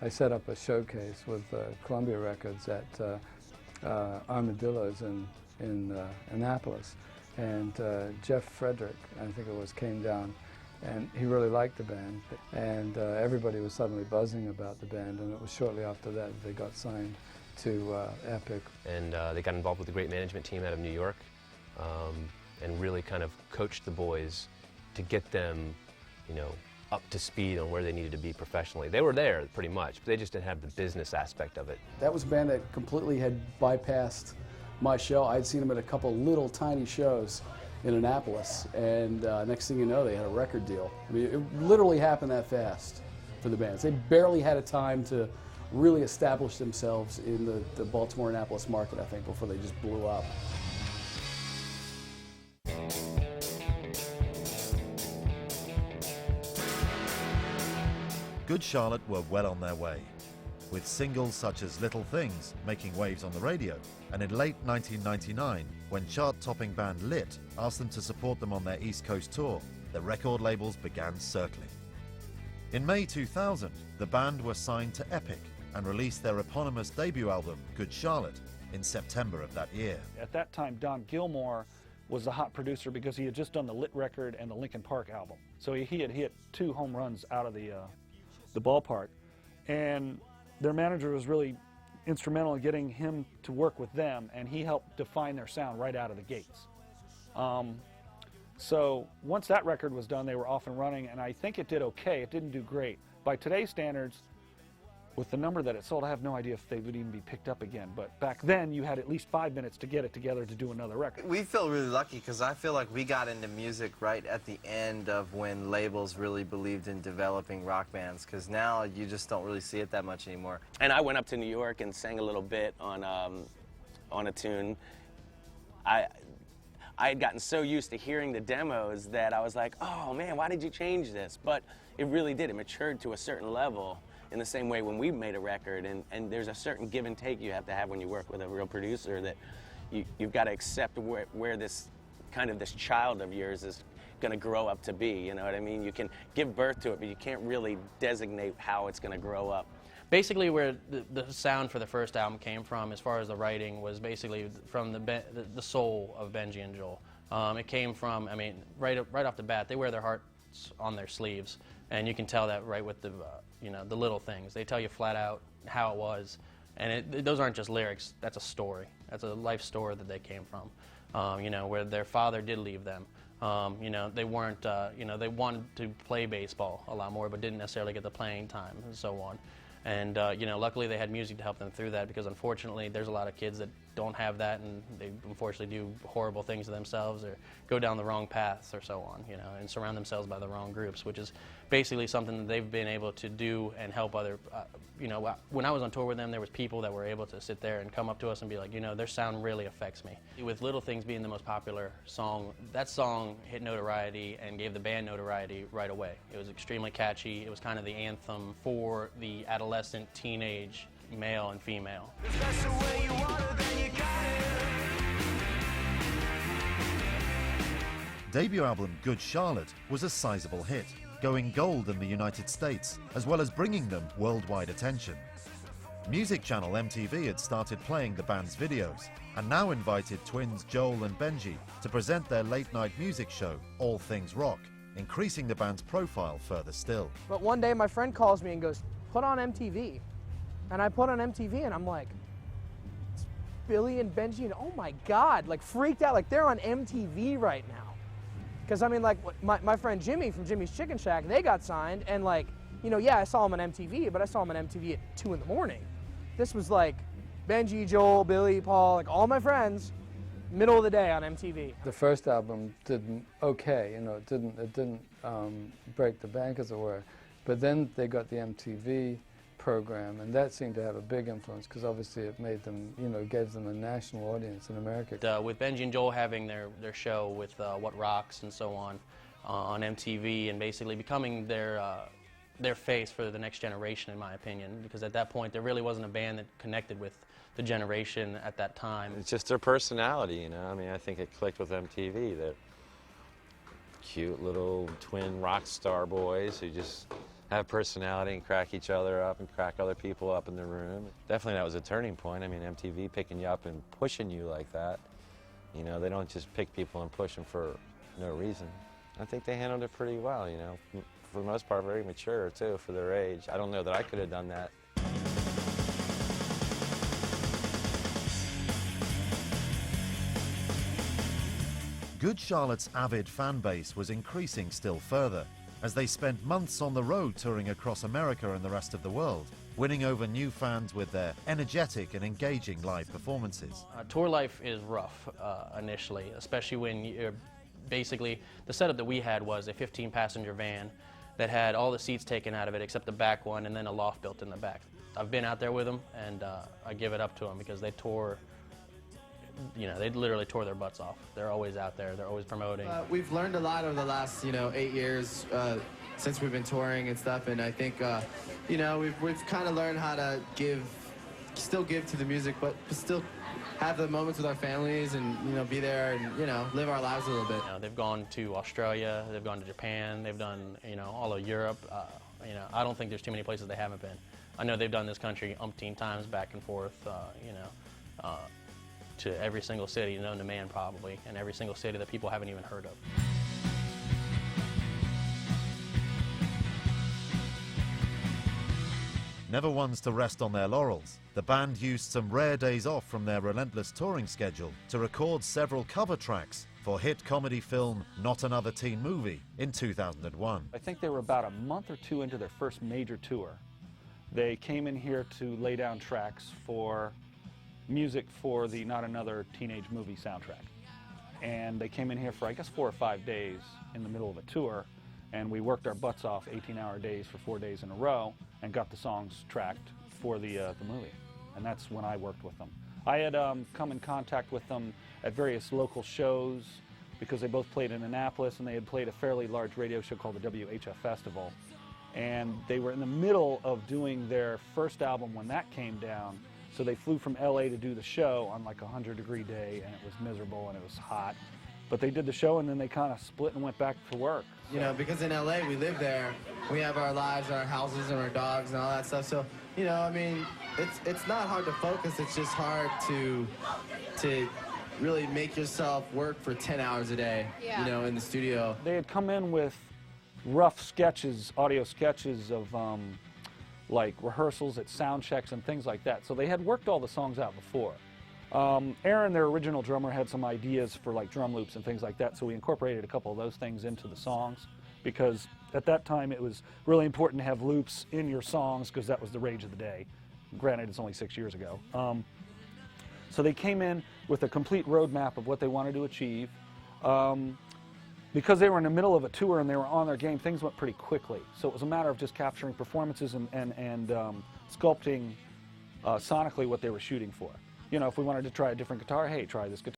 I set up a showcase with Columbia Records at Armadillo's in Annapolis, and Jeff Frederick, I think it was, came down, and he really liked the band, and everybody was suddenly buzzing about the band, and it was shortly after that they got signed to Epic. And they got involved with a great management team out of New York, and really kind of coached the boys to get them, you know, up to speed on where they needed to be professionally. They were there pretty much, but they just didn't have the business aspect of it. That was a band that completely had bypassed my show. I'd seen them at a couple little tiny shows in Annapolis, and next thing you know, they had a record deal. I mean, it literally happened that fast for the bands. They barely had a time to really establish themselves in the Baltimore-Annapolis market, I think, before they just blew up. Good Charlotte were well on their way, with singles such as Little Things making waves on the radio, and in late 1999, when chart-topping band Lit asked them to support them on their East Coast tour, the record labels began circling. In May 2000, the band were signed to Epic and released their eponymous debut album, Good Charlotte, in September of that year. At that time, Don Gilmore was the hot producer because he had just done the Lit record and the Linkin Park album. So he had hit 2 home runs out of the ballpark. And their manager was really instrumental in getting him to work with them, and he helped define their sound right out of the gates. So once that record was done, they were off and running, and I think it did okay. It didn't do great. By today's standards, with the number that it sold, I have no idea if they would even be picked up again. But back then, you had at least 5 minutes to get it together to do another record. We feel really lucky because I feel like we got into music right at the end of when labels really believed in developing rock bands, because now you just don't really see it that much anymore. And I went up to New York and sang a little bit on a tune. I had gotten so used to hearing the demos that I was like, oh man, why did you change this? But it really did. It matured to a certain level. In the same way when we made a record, and there's a certain give and take you have to have when you work with a real producer, that you've got to accept where this kind of this child of yours is going to grow up to be, you know what I mean? You can give birth to it, but you can't really designate how it's going to grow up. Basically where the sound for the first album came from, as far as the writing, was basically from the soul of Benji and Joel. It came from, I mean, right off the bat, they wear their hearts on their sleeves, and you can tell that right with the you know, the little things. They tell you flat out how it was, and those aren't just lyrics. That's a story. That's a life story that they came from. You know, where their father did leave them. You know, they weren't. You know, they wanted to play baseball a lot more, but didn't necessarily get the playing time, and so on. And you know, luckily they had music to help them through that, because unfortunately there's a lot of kids that don't have that, and they unfortunately do horrible things to themselves or go down the wrong paths or so on, you know, and surround themselves by the wrong groups, which is basically something that they've been able to do and help other, you know, when I was on tour with them, there was people that were able to sit there and come up to us and be like, you know, their sound really affects me. With Little Things being the most popular song, that song hit notoriety and gave the band notoriety right away. It was extremely catchy. It was kind of the anthem for the adolescent, teenage, male and female. Debut album Good Charlotte was a sizable hit, going gold in the United States, as well as bringing them worldwide attention. Music channel MTV had started playing the band's videos, and now invited twins Joel and Benji to present their late-night music show, All Things Rock, increasing the band's profile further still. But one day my friend calls me and goes, put on MTV. And I put on MTV and I'm like, it's Billy and Benji, and oh my God, like freaked out, like they're on MTV right now. Because I mean, like my friend Jimmy from Jimmy's Chicken Shack, they got signed, and like, you know, yeah, I saw them on MTV, but I saw them on MTV at 2 in the morning. This was like Benji, Joel, Billy, Paul, like all my friends, middle of the day on MTV. The first album did okay, you know, it didn't break the bank, as it were, but then they got the MTV program, and that seemed to have a big influence, because obviously it made them, you know, gave them a national audience in America. With Benji and Joel having their show with What Rocks and so on MTV, and basically becoming their face for the next generation, in my opinion, because at that point there really wasn't a band that connected with the generation at that time. It's just their personality, you know. I mean, I think it clicked with MTV. They're cute little twin rock star boys who just have personality and crack each other up and crack other people up in the room. Definitely that was a turning point. I mean, MTV picking you up and pushing you like that. You know, they don't just pick people and push them for no reason. I think they handled it pretty well, you know. For the most part, very mature, too, for their age. I don't know that I could have done that. Good Charlotte's avid fan base was increasing still further as they spent months on the road touring across America and the rest of the world, winning over new fans with their energetic and engaging live performances. Tour life is rough initially, especially when you're basically, the setup that we had was a 15-passenger van that had all the seats taken out of it except the back one and then a loft built in the back. I've been out there with them, and I give it up to them because they tour, you know, they literally tore their butts off. They're always out there. They're always promoting. We've learned a lot over the last, 8 years since we've been touring and stuff, and I think, we've kind of learned how to still give to the music, but still have the moments with our families and, be there and, live our lives a little bit. They've gone to Australia, they've gone to Japan, they've done, all of Europe. I don't think there's too many places they haven't been. I know they've done this country umpteen times back and forth, to every single city known to man probably, and every single city that people haven't even heard of. Never ones to rest on their laurels, the band used some rare days off from their relentless touring schedule to record several cover tracks for hit comedy film Not Another Teen Movie in 2001. I think they were about a month or two into their first major tour. They came in here to lay down tracks for music for the Not Another Teenage Movie soundtrack. And they came in here for, I guess, 4 or 5 days in the middle of a tour, and we worked our butts off 18-hour days for 4 days in a row and got the songs tracked for the movie. And that's when I worked with them. I had come in contact with them at various local shows because they both played in Annapolis, and they had played a fairly large radio show called the WHF Festival. And they were in the middle of doing their first album when that came down. So they flew from LA to do the show on like a 100-degree day, and it was miserable and it was hot. But they did the show, and then they kind of split and went back to work. Because in LA we live there, we have our lives, our houses, and our dogs and all that stuff. So, it's not hard to focus. It's just hard to really make yourself work for 10 hours a day, in the studio. They had come in with rough sketches, audio sketches of like rehearsals at sound checks and things like that. So they had worked all the songs out before. Aaron, their original drummer, had some ideas for like drum loops and things like that, so we incorporated a couple of those things into the songs, because at that time it was really important to have loops in your songs because that was the rage of the day. Granted, it's only 6 years ago. So they came in with a complete roadmap of what they wanted to achieve. Because they were in the middle of a tour and they were on their game, things went pretty quickly. So it was a matter of just capturing performances and sculpting sonically what they were shooting for. If we wanted to try a different guitar, hey, try this guitar.